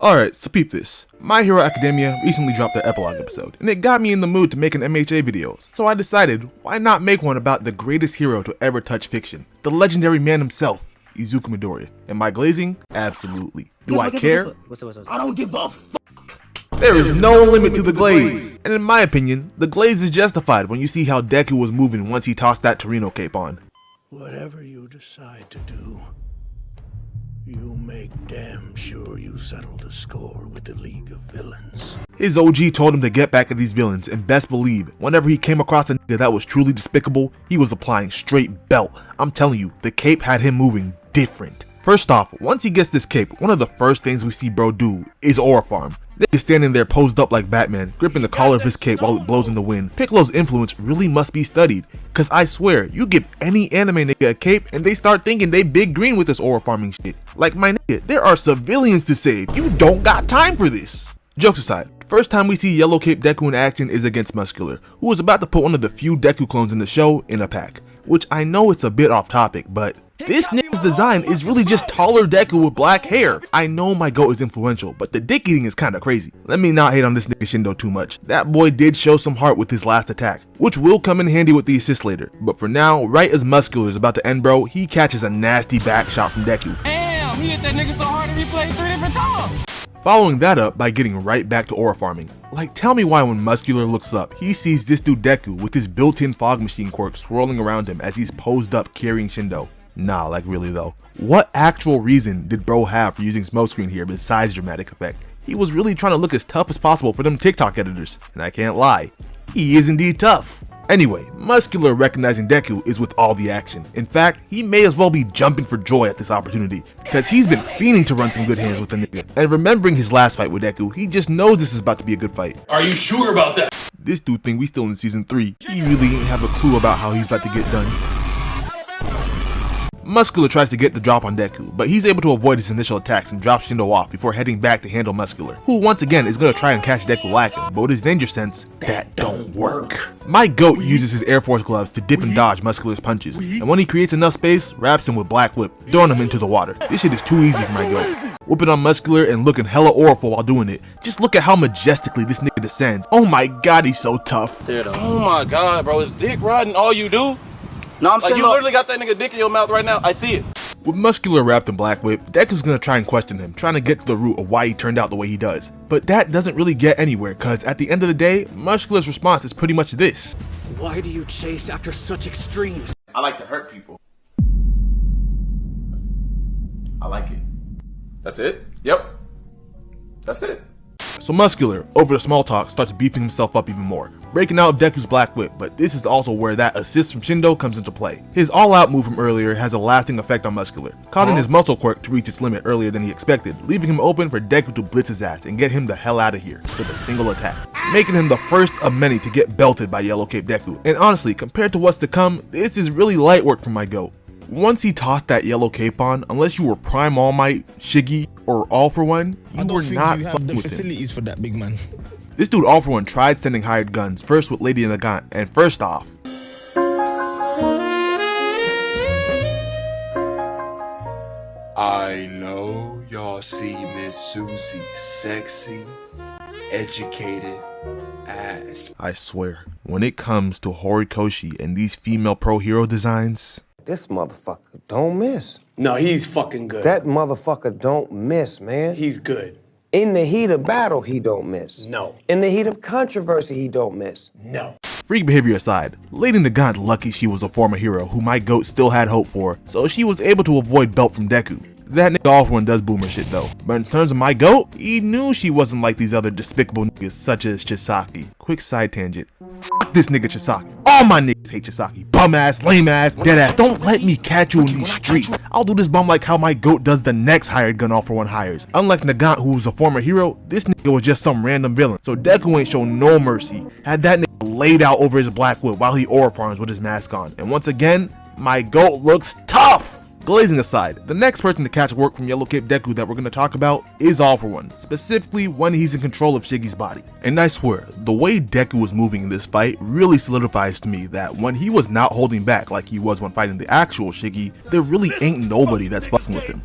Alright, so peep this. My Hero Academia recently dropped their epilogue episode, and it got me in the mood to make an MHA video, so I decided, why not make one about the greatest hero to ever touch fiction, the legendary man himself, Izuku Midoriya. Am I glazing? Absolutely. Do I care? I don't give a fuck. There is no limit to the glaze, and in my opinion, the glaze is justified when you see how Deku was moving once he tossed that Torino cape on. Whatever you decide to do, you make damn sure you settle the score with the League of Villains. His OG told him to get back at these villains, and best believe, whenever he came across a nigga that was truly despicable, he was applying straight belt. I'm telling you, the cape had him moving different. First off, once he gets this cape, one of the first things we see bro do is aura farm. Nigga standing there posed up like Batman, gripping the collar of his cape while it blows in the wind. Piccolo's influence really must be studied, cause I swear, you give any anime nigga a cape and they start thinking they big green with this aura farming shit. Like my nigga, there are civilians to save, you don't got time for this. Jokes aside, first time we see Yellow Cape Deku in action is against Muscular, who was about to put one of the few Deku clones in the show in a pack. Which I know it's a bit off topic, but this nigga's design is really just taller Deku with black hair. I know my goat is influential, but the dick eating is kinda crazy. Let me not hate on this nigga Shindo too much. That boy did show some heart with his last attack, which will come in handy with the assist later. But for now, right as Muscular is about to end bro, he catches a nasty back shot from Deku. Damn, he hit that nigga so hard that he played 3 different times. Following that up by getting right back to aura farming. Like, tell me why when Muscular looks up, he sees this dude Deku with his built-in fog machine quirk swirling around him as he's posed up carrying Shindo. Nah, like really though. What actual reason did bro have for using smokescreen here besides dramatic effect? He was really trying to look as tough as possible for them TikTok editors, and I can't lie, he is indeed tough. Anyway, Muscular recognizing Deku is with all the action. In fact, he may as well be jumping for joy at this opportunity, cause he's been fiending to run some good hands with the nigga. And remembering his last fight with Deku, he just knows this is about to be a good fight. Are you sure about that? This dude think we still in season 3. He really ain't have a clue about how he's about to get done. Muscular tries to get the drop on Deku, but he's able to avoid his initial attacks and drops Shindo off before heading back to handle Muscular, who once again is going to try and catch Deku lacking, but with his danger sense, that don't work. My goat uses his Air Force gloves to dip and dodge Muscular's punches, and when he creates enough space, wraps him with Black Whip, throwing him into the water. This shit is too easy for my goat. Whipping on Muscular and looking hella auriful while doing it. Just look at how majestically this nigga descends. Oh my god, he's so tough. Oh my god, bro, is dick riding all you do? No, I'm saying you literally got that nigga dick in your mouth right now. I see it. With Muscular wrapped in Black Whip, Deku's gonna try and question him, trying to get to the root of why he turned out the way he does. But that doesn't really get anywhere, cause at the end of the day, Muscular's response is pretty much this. Why do you chase after such extremes? I like to hurt people. I like it. That's it? Yep. That's it. So Muscular, over the small talk, starts beefing himself up even more, breaking out of Deku's Black Whip, but this is also where that assist from Shindo comes into play. His all-out move from earlier has a lasting effect on Muscular, causing his muscle quirk to reach its limit earlier than he expected, leaving him open for Deku to blitz his ass and get him the hell out of here with a single attack, making him the first of many to get belted by Yellow Cape Deku. And honestly, compared to what's to come, this is really light work from my goat. Once he tossed that yellow cape on, unless you were Prime All Might, Shiggy, or All For One, you were not fucking with facilities him. For that big man. This dude All For One tried sending hired guns, first with Lady Nagant, and first off, I know y'all see Miss Susie sexy, educated ass. I swear, when it comes to Horikoshi and these female pro hero designs, this motherfucker don't miss. No, he's fucking good. That motherfucker don't miss, man. He's good. In the heat of battle, he don't miss. No. In the heat of controversy, he don't miss. No. freak behavior aside, Lady Nagant lucky she was a former hero who my goat still had hope for, so she was able to avoid belt from Deku. That nigga All For One does boomer shit though, but in terms of my goat, he knew she wasn't like these other despicable niggas such as Chisaki. Quick side tangent, fuck this nigga Chisaki. All my niggas hate Chisaki. Bum ass, lame ass, dead ass. Don't let me catch you in these streets. I'll do this bum like how my goat does the next hired gun All For One hires. Unlike Nagant, who was a former hero, this nigga was just some random villain, so Deku ain't show no mercy. Had that nigga laid out over his black whip while he aura farms with his mask on. And once again, my goat looks tough. Glazing aside, the next person to catch work from Yellow Cape Deku that we're going to talk about is All For One, specifically when he's in control of Shiggy's body. And I swear, the way Deku was moving in this fight really solidifies to me that when he was not holding back like he was when fighting the actual Shiggy, there really ain't nobody that's fucking with him.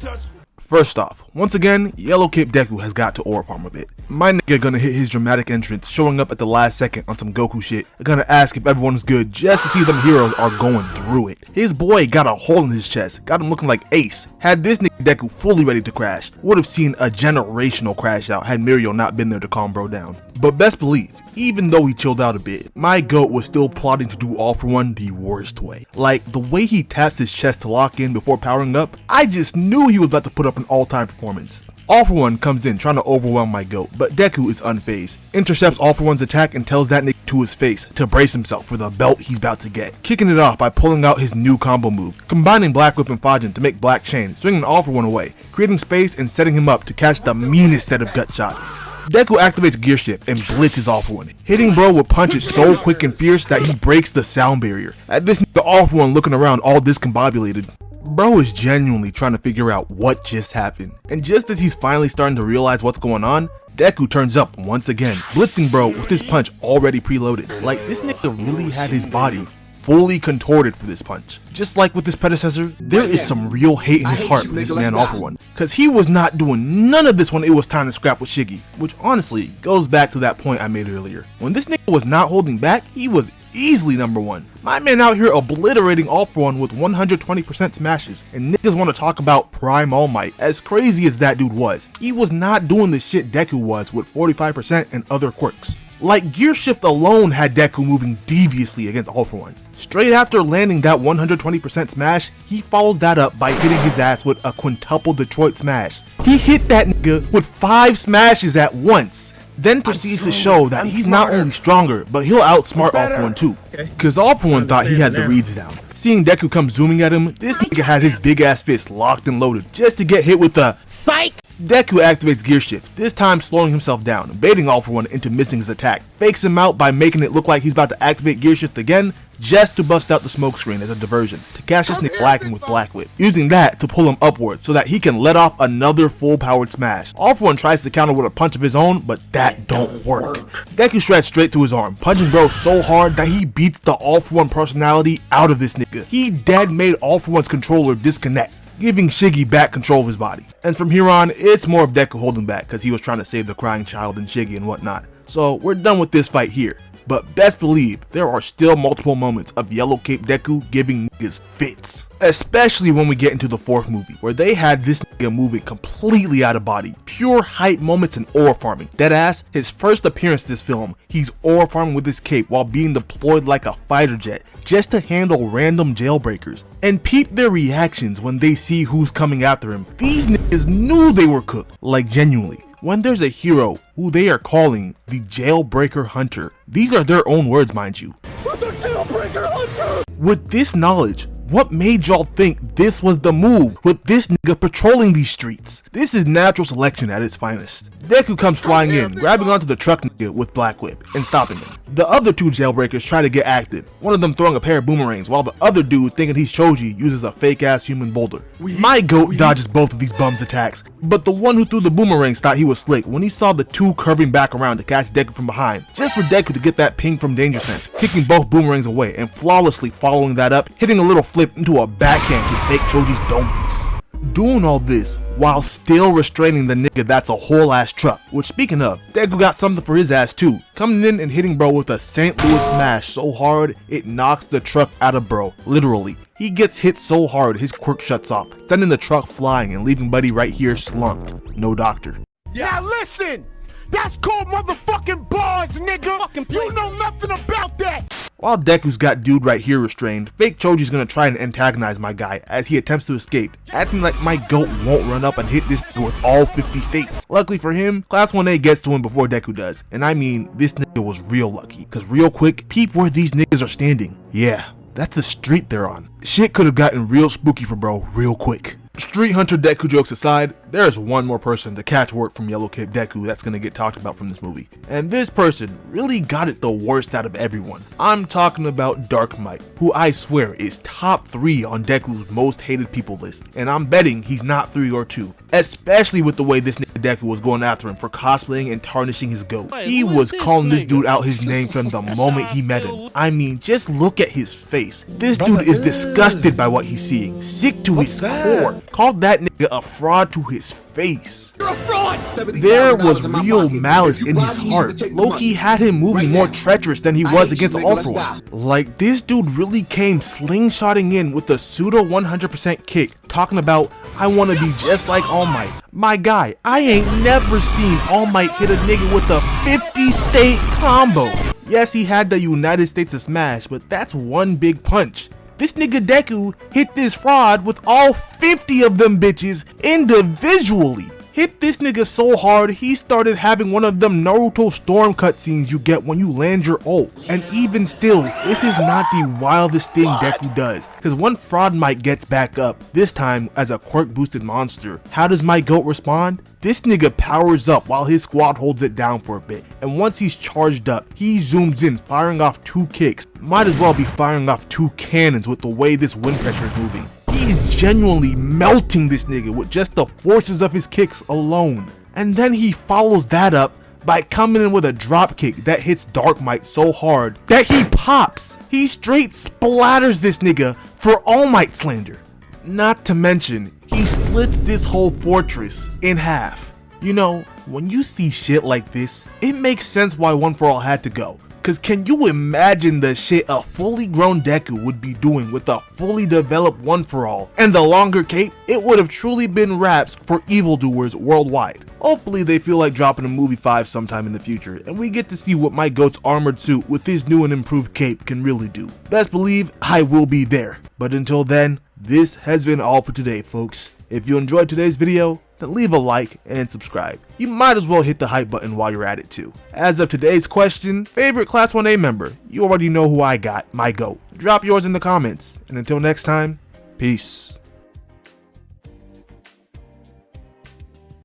First off, once again, Yellow Cape Deku has got to ore farm a bit. My nigga gonna hit his dramatic entrance, showing up at the last second on some Goku shit. Gonna ask if everyone's good just to see them heroes are going through it. His boy got a hole in his chest, got him looking like Ace. Had this nigga Deku fully ready to crash, would have seen a generational crash out had Mirio not been there to calm bro down. But best believe, even though he chilled out a bit, my goat was still plotting to do All For One the worst way. Like, the way he taps his chest to lock in before powering up, I just knew he was about to put up an all-time performance. All For One comes in trying to overwhelm my goat, but Deku is unfazed, intercepts All For One's attack and tells that nigga to his face to brace himself for the belt he's about to get, kicking it off by pulling out his new combo move, combining Black Whip and Fajin to make Black Chain, swinging All For One away, creating space and setting him up to catch the meanest set of gut shots. Deku activates Gear Shift and blitzes All For One, hitting bro with punches so quick and fierce that he breaks the sound barrier. At this nigga All For One looking around all discombobulated. Bro is genuinely trying to figure out what just happened, and just as he's finally starting to realize what's going on, Deku turns up once again, blitzing bro with his punch already preloaded. Like, this nigga really had his body fully contorted for this punch. Just like with his predecessor, there is some real hate in his heart for this man All For One, cause he was not doing none of this when it was time to scrap with Shiggy, which honestly goes back to that point I made earlier. When this nigga was not holding back, he was easily number one. My man out here obliterating All For One with 120% smashes, and niggas want to talk about Prime All Might. As crazy as that dude was, he was not doing the shit Deku was with 45% and other quirks. Like, Gear Shift alone had Deku moving deviously against All For One. Straight after landing that 120% smash, he followed that up by hitting his ass with a quintuple Detroit smash. He hit that nigga with 5 smashes at once, then proceeds to show that he's not only stronger, but he'll outsmart All For One too. Cause All For One thought he had the reads down. Seeing Deku come zooming at him, this nigga had his big ass fist locked and loaded just to get hit with the psych. Deku activates Gear Shift, this time slowing himself down, baiting All For One into missing his attack, fakes him out by making it look like he's about to activate Gear Shift again, just to bust out the smoke screen as a diversion, to catch this nigga lacking with Black Whip, using that to pull him upward so that he can let off another full powered smash. All For One tries to counter with a punch of his own, but that don't work. Deku strides straight to his arm, punching bro so hard that he beats the All For One personality out of this nigga. He dead made All For One's controller disconnect, giving Shiggy back control of his body. And from here on, it's more of Deku holding back because he was trying to save the crying child and Shiggy and whatnot. So we're done with this fight here. But best believe, there are still multiple moments of Yellow Cape Deku giving niggas fits. Especially when we get into the 4th movie, where they had this nigga moving completely out of body. Pure hype moments in ore farming. Deadass, his first appearance this film, he's ore farming with his cape while being deployed like a fighter jet, just to handle random jailbreakers. And peep their reactions when they see who's coming after him. These niggas knew they were cooked, like genuinely. When there's a hero who they are calling the Jailbreaker Hunter, these are their own words mind you. The Jailbreaker Hunter! With this knowledge, what made y'all think this was the move with this nigga patrolling these streets? This is natural selection at its finest. Deku comes flying in, grabbing onto the truck nigga with Black Whip and stopping him. The other 2 jailbreakers try to get active, one of them throwing a pair of boomerangs while the other dude, thinking he's Choji, uses a fake ass human boulder. My goat dodges both of these bums attacks, but the one who threw the boomerangs thought he was slick when he saw the 2 curving back around to catch Deku from behind, just for Deku to get that ping from Danger Sense, kicking both boomerangs away and flawlessly following that up, hitting a little flip into a backhand to fake Choji's dome piece. Doing all this while still restraining the nigga that's a whole ass truck, which speaking of, Deku got something for his ass too, coming in and hitting bro with a St. Louis smash so hard it knocks the truck out of bro, literally. He gets hit so hard his quirk shuts off, sending the truck flying and leaving buddy right here slumped, no doctor. Now listen! That's called motherfucking bars, nigga! You know nothing about that! While Deku's got dude right here restrained, fake Choji's gonna try and antagonize my guy as he attempts to escape, acting like my goat won't run up and hit this nigga with all 50 states. Luckily for him, Class 1A gets to him before Deku does, and I mean, this nigga was real lucky, cause real quick, peep where these niggas are standing. Yeah, that's a street they're on. Shit could have gotten real spooky for bro real quick. Street Hunter Deku jokes aside, there's one more person to catch work from Yellow Cape Deku that's gonna get talked about from this movie. And this person really got it the worst out of everyone. I'm talking about Dark Might, who I swear is top 3 on Deku's most hated people list. And I'm betting he's not 3 or 2, especially with the way this nigga Deku was going after him for cosplaying and tarnishing his goat. He was calling this dude out his name from the moment he met him. I mean, just look at his face. This dude is disgusted by what he's seeing, sick to his core. Called that nigga a fraud to his face. You're a fraud! There was real malice in his heart. Loki had him moving more treacherous than he was against All For One. Like, this dude really came slingshotting in with a pseudo 100% kick, talking about, I want to be just like All Might. My guy, I ain't never seen All Might hit a nigga with a 50-state combo. Yes, he had the United States of Smash, but that's one big punch. This nigga Deku hit this fraud with all 50 of them bitches individually. Hit this nigga so hard, he started having one of them Naruto storm cutscenes you get when you land your ult. And even still, this is not the wildest thing Deku does, cause one fraud Might gets back up, this time as a quirk boosted monster. How does my goat respond? This nigga powers up while his squad holds it down for a bit, and once he's charged up, he zooms in, firing off 2 kicks. Might as well be firing off 2 cannons with the way this wind pressure is moving. He is genuinely melting this nigga with just the forces of his kicks alone. And then he follows that up by coming in with a drop kick that hits Dark Might so hard that he pops. He straight splatters this nigga for All Might slander. Not to mention, he splits this whole fortress in half. You know, when you see shit like this, it makes sense why One For All had to go. Cause can you imagine the shit a fully grown Deku would be doing with a fully developed One For All and the longer cape? It would have truly been raps for evildoers worldwide. Hopefully they feel like dropping a movie 5 sometime in the future and we get to see what my goat's armored suit with his new and improved cape can really do. Best believe I will be there. But until then, this has been all for today, folks. If you enjoyed today's video, then leave a like and subscribe. You might as well hit the hype button while you're at it too. As of today's question, favorite Class 1A member, you already know who I got, my GOAT. Drop yours in the comments, and until next time, peace.